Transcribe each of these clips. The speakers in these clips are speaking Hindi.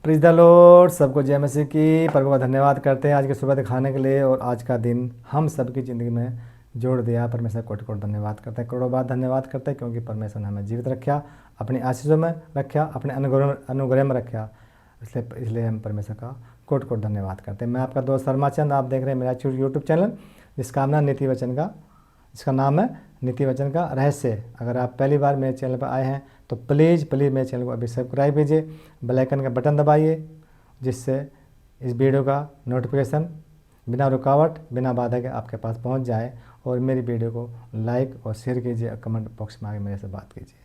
प्रीज द लॉर्ड। सबको जय मसीह की। प्रभु का धन्यवाद करते हैं आज की सुबह दिखाने के लिए और आज का दिन हम सबकी ज़िंदगी में जोड़ दिया। परमेश्वर कोटि कोटि धन्यवाद करते हैं, करोड़ों बार धन्यवाद करते हैं, क्योंकि परमेश्वर ने हमें जीवित रखा, अपनी आशीषों में रखा, अपने अनुग्रह में रखा। इसलिए हम परमेश्वर का कोटि कोटि धन्यवाद करते हैं। मैं आपका दोस्त शर्माचंद, आप देख रहे हैं मेरा यूट्यूब चैनल जिसका नाम है नीति वचन का रहस्य। अगर आप पहली बार मेरे चैनल पर आए हैं तो प्लीज़ मेरे चैनल को अभी सब्सक्राइब कीजिए, बेल आइकन का बटन दबाइए, जिससे इस वीडियो का नोटिफिकेशन बिना रुकावट बिना बाधा के आपके पास पहुंच जाए। और मेरी वीडियो को लाइक और शेयर कीजिए और कमेंट बॉक्स में आके मेरे से बात कीजिए।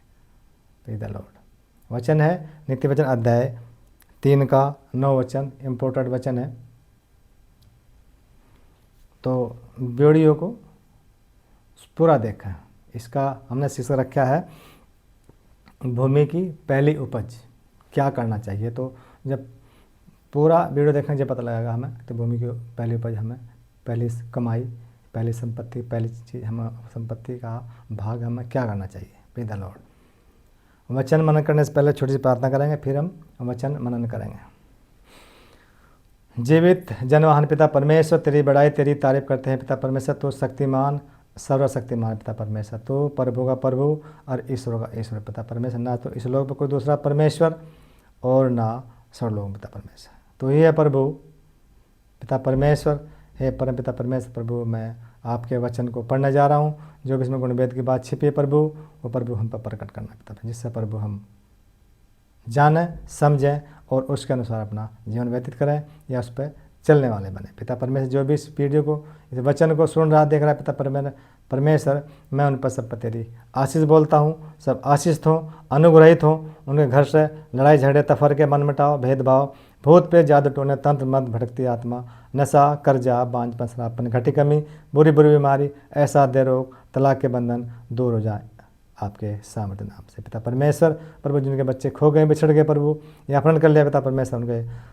Praise the Lord. वचन है नीति वचन अध्याय 3 का 9 वचन, इम्पोर्टेंट वचन है, तो वीडियो को पूरा देखा। इसका हमने शीर्षक रखा है भूमि की पहली उपज, क्या करना चाहिए। तो जब पूरा वीडियो देखेंगे जब पता लगेगा हमें तो भूमि की पहली उपज, हमें पहली कमाई, पहली संपत्ति, पहली चीज़, हमें संपत्ति का भाग हमें क्या करना चाहिए। Praise the Lord. वचन मनन करने से पहले छोटी सी प्रार्थना करेंगे, फिर हम वचन मनन करेंगे। जीवित जनवाहन पिता परमेश्वर, तेरी बड़ाई तेरी तारीफ करते हैं। पिता परमेश्वर, तो शक्तिमान सर्वशक्तिमान पिता परमेश्वर, तो प्रभु का प्रभु और ईश्वर का ईश्वर पिता परमेश्वर। ना तो इस लोक पर कोई दूसरा परमेश्वर और ना सर्वलोक पिता परमेश्वर, तो ही है प्रभु पिता परमेश्वर। हे परम पिता परमेश्वर प्रभु, मैं आपके वचन को पढ़ने जा रहा हूँ। जो भी इसमें गुणवेद की बात छिपी है प्रभु, वो प्रभु हम पर प्रकट करना पिता, जिससे प्रभु हम जानें समझें और उसके अनुसार अपना जीवन व्यतीत करें या उस पर चलने वाले बने। पिता परमेश्वर, जो भी इस वीडियो को, इस वचन को सुन रहा देख रहा है पिता परमेश्वर, मैं उन पर सब पर तेरी आशीष बोलता हूँ। सब आशीषित हों, अनुग्रहित हों, उनके घर से लड़ाई झगड़े तफरके मन मिटाओ भेदभाव, भूत पे जादू टोने तंत्र मत भटकती आत्मा, नशा कर्जा बांझपन शराबपन घटी कमी बुरी बीमारी ऐसा दे रोग तलाक के बंधन दूर हो जाए आपके सामर्थ्य नाम से। पिता परमेश्वर प्रभु, जिनके बच्चे खो गए बिछड़ गए प्रभु या अपहरण कर लिया पिता परमेश्वर, उनके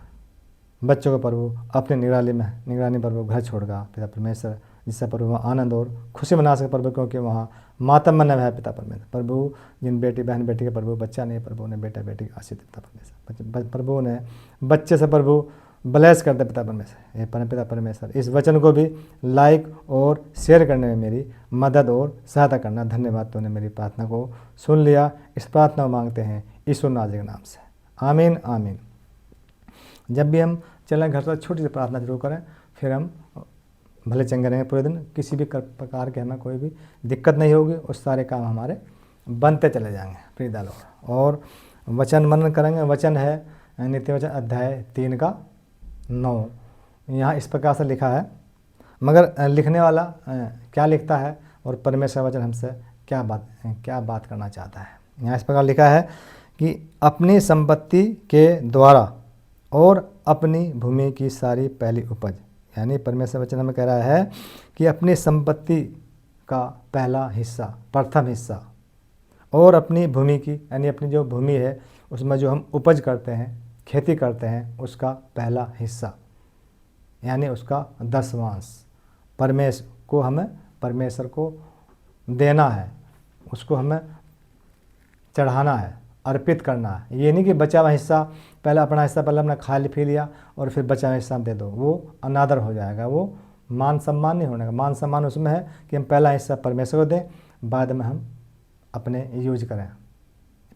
बच्चों को प्रभु अपनी निगरानी प्रभु घर छोड़गा पिता परमेश्वर, जिससे प्रभु वहाँ आनंद और खुशी मना सके प्रभु, क्योंकि वहाँ मातम मन है पिता परमेश्वर। प्रभु जिन बेटी बहन बेटी के प्रभु बच्चा नहीं, प्रभु ने बेटा बेटी का आशीष पिता परमेश्वर, प्रभु ने बच्चे से प्रभु ब्लेस कर दे पिता परमेश्वर। ये पिता परमेश्वर, इस वचन को भी लाइक और शेयर करने में मेरी मदद और सहायता करना। धन्यवाद, तूने मेरी प्रार्थना को सुन लिया। इस प्रार्थना को मांगते हैं यीशु नाज़री के नाम से, आमीन आमीन। जब भी हम चलें घर से छोटी सी प्रार्थना जरूर करें, फिर हम भले चंगे रहेंगे पूरे दिन। किसी भी प्रकार के हमें कोई भी दिक्कत नहीं होगी, उस सारे काम हमारे बनते चले जाएंगे। Praise the Lord. और वचन मनन करेंगे। वचन है नीति वचन अध्याय 3 का 9। यहाँ इस प्रकार से लिखा है, मगर लिखने वाला क्या लिखता है और परमेश्वर वचन हमसे क्या बात करना चाहता है। यहाँ इस प्रकार लिखा है कि अपनी संपत्ति के द्वारा और अपनी भूमि की सारी पहली उपज, यानी परमेश्वर वचन हमें कह रहा है कि अपनी संपत्ति का पहला हिस्सा, प्रथम हिस्सा, और अपनी भूमि की, यानी अपनी जो भूमि है उसमें जो हम उपज करते हैं, खेती करते हैं, उसका पहला हिस्सा, यानी उसका 10वांश परमेश्वर को देना है, उसको हमें चढ़ाना है, अर्पित करना है। ये नहीं कि बचा हुआ हिस्सा, पहले अपना हिस्सा पहले हमने खा पी लिया और फिर बचा हुआ हिस्सा दे दो, वो अनादर हो जाएगा, वो मान सम्मान नहीं होने का। मान सम्मान उसमें है कि हम पहला हिस्सा परमेश्वर को दें, बाद में हम अपने यूज करें।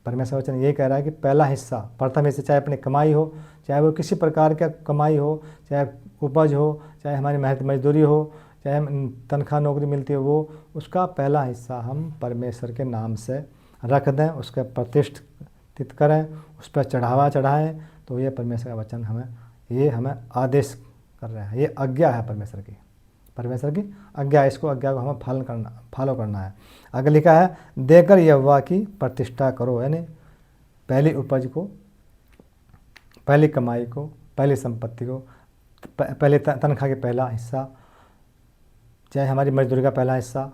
परमेश्वर वचन ये कह रहा है कि पहला हिस्सा, प्रथम हिस्सा, चाहे अपनी कमाई हो, चाहे वो किसी प्रकार का कमाई हो, चाहे उपज हो, चाहे हमारी मेहनत मजदूरी हो, चाहे तनख्वाह नौकरी मिलती हो, वो उसका पहला हिस्सा हम परमेश्वर के नाम से रख दें, उसका प्रतिष्ठित करें, उस पर चढ़ावा चढ़ाएं। तो ये परमेश्वर का वचन हमें आदेश कर रहा है। ये आज्ञा है परमेश्वर की आज्ञा। इसको आज्ञा को हमें फॉलो करना है। आगे लिखा है, देकर यहोवा की प्रतिष्ठा करो, यानी पहली उपज को, पहली कमाई को, पहली संपत्ति को, पहले तनख्वाह के पहला हिस्सा, चाहे हमारी मजदूरी का पहला हिस्सा,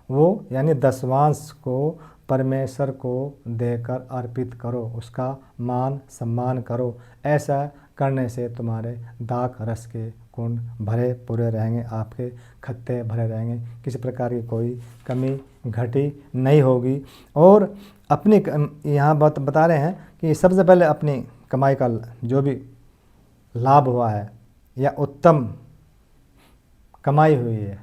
वो यानी 10वांश को परमेश्वर को देकर अर्पित करो, उसका मान सम्मान करो। ऐसा करने से तुम्हारे दाख रस के कुंड भरे पूरे रहेंगे, आपके खत्ते भरे रहेंगे, किसी प्रकार की कोई कमी घटी नहीं होगी। और अपनी यहाँ बात बता रहे हैं कि सबसे पहले अपनी कमाई का जो भी लाभ हुआ है या उत्तम कमाई हुई है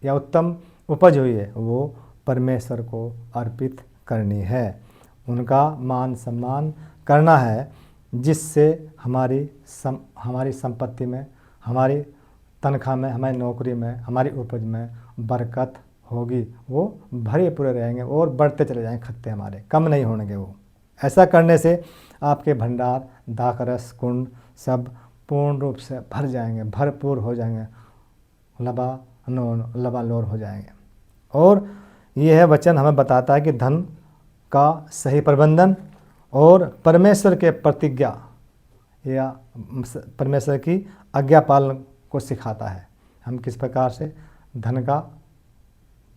या उत्तम उपज हुई है, वो परमेश्वर को अर्पित करनी है। उनका मान सम्मान करना है, जिससे हमारी संपत्ति में, हमारी तनख्वाह में, हमारी नौकरी में, हमारी उपज में बरकत होगी। वो भरे पूरे रहेंगे और बढ़ते चले जाएंगे, खत्ते हमारे कम नहीं होंगे। वो ऐसा करने से आपके भंडार, दाखरस, कुंड सब पूर्ण रूप से भर जाएंगे, भरपूर हो जाएंगे, लबालोर हो जाएंगे। और यह वचन हमें बताता है कि धन का सही प्रबंधन और परमेश्वर के प्रतिज्ञा या परमेश्वर की आज्ञा पालन को सिखाता है। हम किस प्रकार से धन का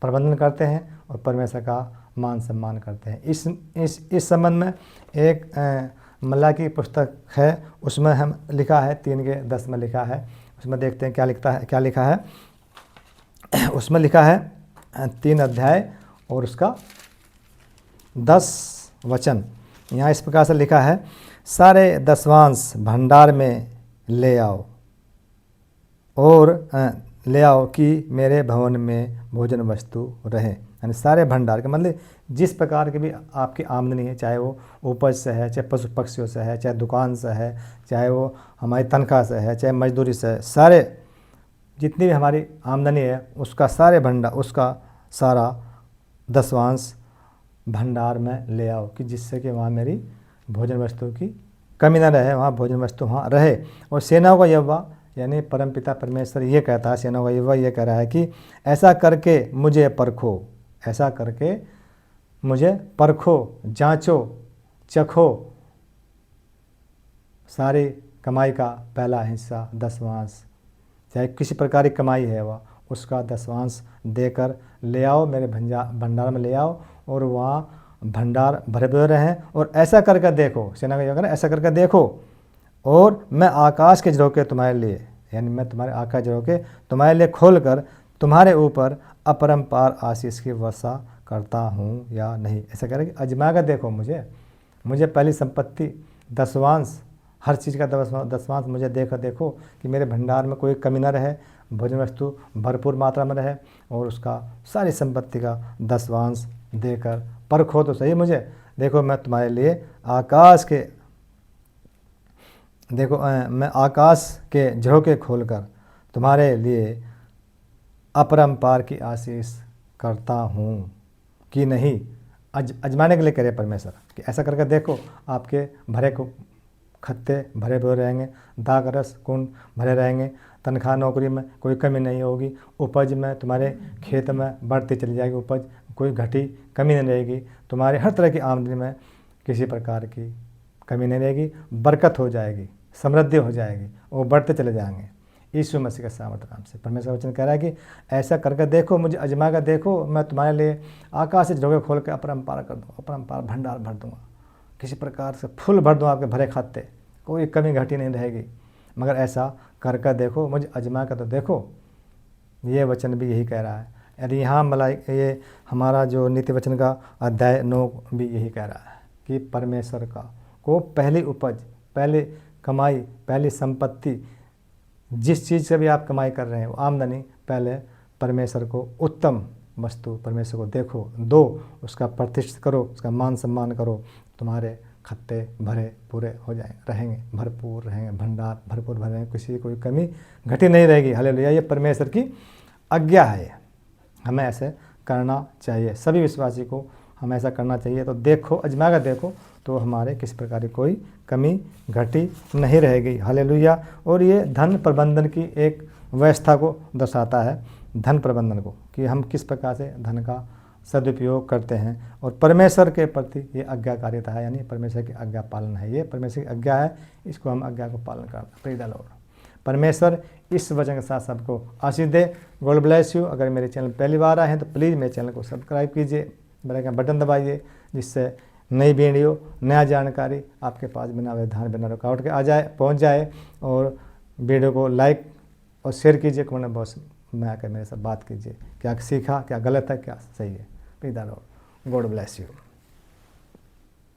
प्रबंधन करते हैं और परमेश्वर का मान सम्मान करते हैं। इस संबंध में एक मल्ला की पुस्तक है, उसमें हम लिखा है 3:10 में लिखा है। उसमें देखते हैं क्या लिखा है। उसमें लिखा है 3 अध्याय और उसका 10 वचन। यहाँ इस प्रकार से लिखा है, सारे दशवांश भंडार में ले आओ कि मेरे भवन में भोजन वस्तु रहे। यानी सारे भंडार के मतलब जिस प्रकार की भी आपकी आमदनी है, चाहे वो उपज से है, चाहे पशु पक्षियों से है, चाहे दुकान से है, चाहे वो हमारी तनख्वाह से है, चाहे मजदूरी से है, सारे जितनी भी हमारी आमदनी है उसका सारा दशवांश भंडार में ले आओ कि जिससे कि वहाँ मेरी भोजन वस्तु की कमी न रहे, वहाँ भोजन वस्तु वहाँ रहे। और सेनाओं का यहोवा यानी परमपिता परमेश्वर ये कहता है, सेनाओं का यहोवा ये कह रहा है कि ऐसा करके मुझे परखो, जांचो, चखो, सारी कमाई का पहला हिस्सा दशवांश, चाहे किसी प्रकार की कमाई है वह, उसका दशवांश देकर ले आओ, मेरे भंडार में ले आओ और वहाँ भंडार भरे भरे रहें। और ऐसा करके देखो, सेना का यहोवा ऐसा करके देखो, और मैं आकाश के झरोखे तुम्हारे लिए, यानी मैं तुम्हारे आकाश झरोखे तुम्हारे लिए खोलकर तुम्हारे ऊपर अपरंपार आशीष की वर्षा करता हूँ या नहीं। ऐसा कह रहे कि अजमा कर देखो, मुझे पहली संपत्ति दशवांश, हर चीज़ का दशवांश मुझे देखो कि मेरे भंडार में कोई कमी न रहे, भोजन वस्तु भरपूर मात्रा में रहे, और उसका सारी संपत्ति का दशवांश देकर परखो तो सही मुझे। देखो मैं तुम्हारे लिए मैं आकाश के झरोखे खोलकर तुम्हारे लिए अपरंपार की आशीष करता हूँ कि नहीं। अजमाने के लिए करे परमेश्वर कि ऐसा करके देखो, आपके भरे को खत्ते भरे भरे रहेंगे, दाग रस कुंड भरे रहेंगे, तनख्वाह नौकरी में कोई कमी नहीं होगी, उपज में तुम्हारे खेत में बढ़ती चली जाएगी, उपज कोई घटी कमी नहीं रहेगी, तुम्हारे हर तरह की आमदनी में किसी प्रकार की कमी नहीं रहेगी, बरकत हो जाएगी, समृद्धि हो जाएगी, वो बढ़ते चले जाएंगे यीशु मसीह के सामर्थ्य नाम से। परमेश्वर वचन कह रहा है कि ऐसा करके देखो, मुझे अजमा कर देखो, मैं तुम्हारे लिए आकाश से झरोखे खोल के अपरंपार कर दूँगा, अपरंपार भंडार भर दूँगा, किसी प्रकार से फुल भर दूँ आपके भरे खाते, कोई कमी घटी नहीं रहेगी। मगर ऐसा करके देखो, मुझे अजमा कर तो देखो। ये वचन भी यही कह रहा है। यदि यहाँ ये हमारा जो नीति वचन का अध्याय 9 भी यही कह रहा है कि परमेश्वर को पहली उपज, पहली कमाई, पहली संपत्ति, जिस चीज़ से भी आप कमाई कर रहे हैं वो आमदनी, पहले परमेश्वर को उत्तम वस्तु परमेश्वर को देखो, दो, उसका प्रतिष्ठित करो, उसका मान सम्मान करो, तुम्हारे खत्ते भरे पूरे हो रहेंगे, भरपूर रहेंगे, भंडार भरपूर भरे रहेंगे, किसी कोई कमी घटी नहीं रहेगी। हालेलुया। ये परमेश्वर की आज्ञा है, हमें ऐसे करना चाहिए, सभी विश्वासी को हमें ऐसा करना चाहिए। तो देखो, अजमा कर देखो, तो हमारे किसी प्रकार की कोई कमी घटी नहीं रहेगी। हालेलुया। और ये धन प्रबंधन की एक व्यवस्था को दर्शाता है, धन प्रबंधन को, कि हम किस प्रकार से धन का सदुपयोग करते हैं। और परमेश्वर के प्रति ये आज्ञाकारिता है, यानी परमेश्वर की आज्ञा पालन है। ये परमेश्वर की आज्ञा है, इसको हम आज्ञा को पालन करना। Praise the lord. परमेश्वर इस वचन के साथ सबको आशीष दे। God bless you. अगर मेरे चैनल पहली बार आए हैं तो प्लीज़ मेरे चैनल को सब्सक्राइब कीजिए, बेल का बटन दबाइए, जिससे नई वीडियो, नया जानकारी आपके पास बिना व्यवधान, बिना रुकावट के पहुँच जाए। और वीडियो को लाइक और शेयर कीजिए, कमेंट बॉक्स में आकर मेरे साथ बात कीजिए, क्या सीखा, क्या गलत है, क्या सही है। Please the Lord. God bless you.